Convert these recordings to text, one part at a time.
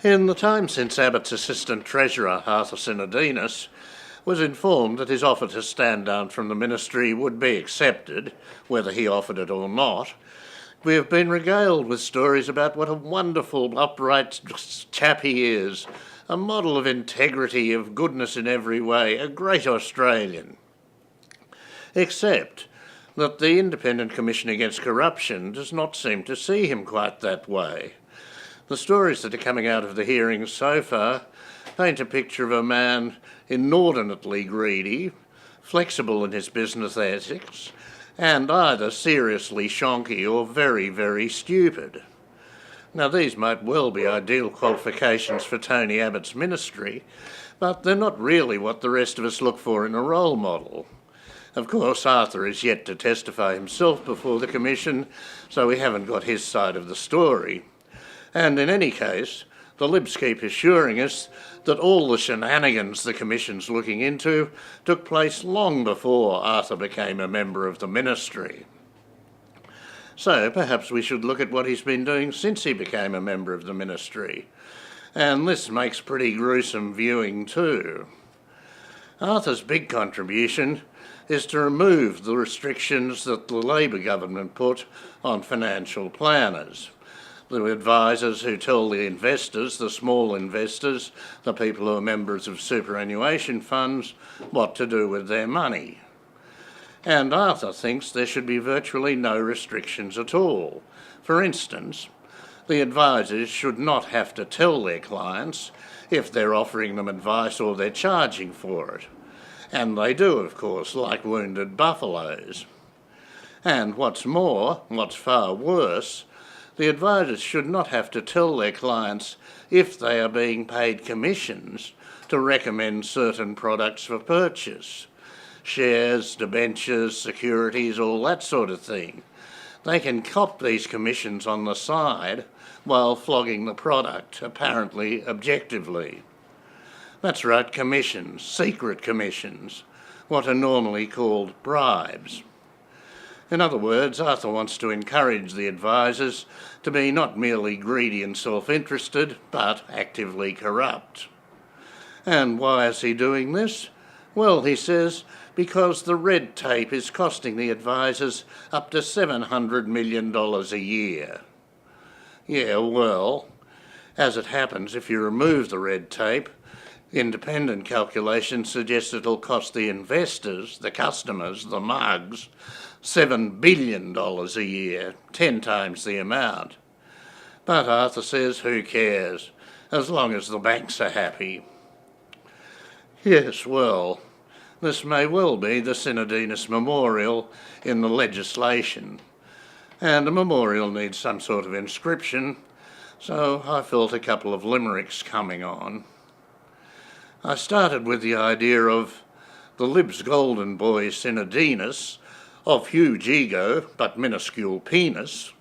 In the time since Abbott's assistant treasurer, Arthur Sinodinos, was informed that his offer to stand down from the ministry would be accepted, whether he offered it or not, we have been regaled with stories about what a wonderful, upright chap he is, a model of integrity, of goodness in every way, a great Australian. Except that the Independent Commission Against Corruption does not seem to see him quite that way. The stories that are coming out of the hearings so far paint a picture of a man inordinately greedy, flexible in his business ethics, and either seriously shonky or very, very stupid. Now, these might well be ideal qualifications for Tony Abbott's ministry, but they're not really what the rest of us look for in a role model. Of course, Arthur is yet to testify himself before the Commission, so we haven't got his side of the story. And in any case, the Libs keep assuring us that all the shenanigans the Commission's looking into took place long before Arthur became a member of the ministry. So perhaps we should look at what he's been doing since he became a member of the ministry. And this makes pretty gruesome viewing too. Arthur's big contribution is to remove the restrictions that the Labor government put on financial planners. The advisors who tell the investors, the small investors, the people who are members of superannuation funds, what to do with their money. And Arthur thinks there should be virtually no restrictions at all. For instance, the advisors should not have to tell their clients if they're offering them advice or they're charging for it. And they do, of course, like wounded buffaloes. And what's more, what's far worse, the advisors should not have to tell their clients if they are being paid commissions to recommend certain products for purchase. Shares, debentures, securities, all that sort of thing. They can cop these commissions on the side while flogging the product, apparently objectively. That's right, commissions, secret commissions, what are normally called bribes. In other words, Arthur wants to encourage the advisors to be not merely greedy and self-interested, but actively corrupt. And why is he doing this? Well, he says, because the red tape is costing the advisors up to $700 million a year. Yeah, well, as it happens, if you remove the red tape, independent calculations suggest it'll cost the investors, the customers, the mugs, $7 billion a year, 10 times the amount. But Arthur says, who cares, as long as the banks are happy. Yes, well, this may well be the Sinodinos memorial in the legislation. And a memorial needs some sort of inscription, so I felt a couple of limericks coming on. I started with the idea of the Libs' golden boy Sinodinos, of huge ego but minuscule penis,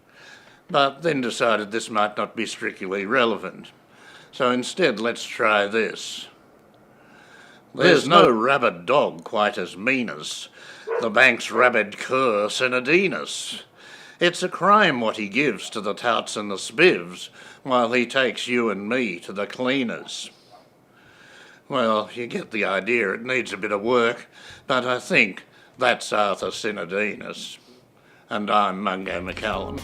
but then decided this might not be strictly relevant. So instead, let's try this. There's no rabid dog quite as mean as the bank's rabid cur Sinodinos. It's a crime what he gives to the touts and the spivs, while he takes you and me to the cleaners. Well, you get the idea, it needs a bit of work, but I think that's Arthur Sinodinos. And I'm Mungo McCallum.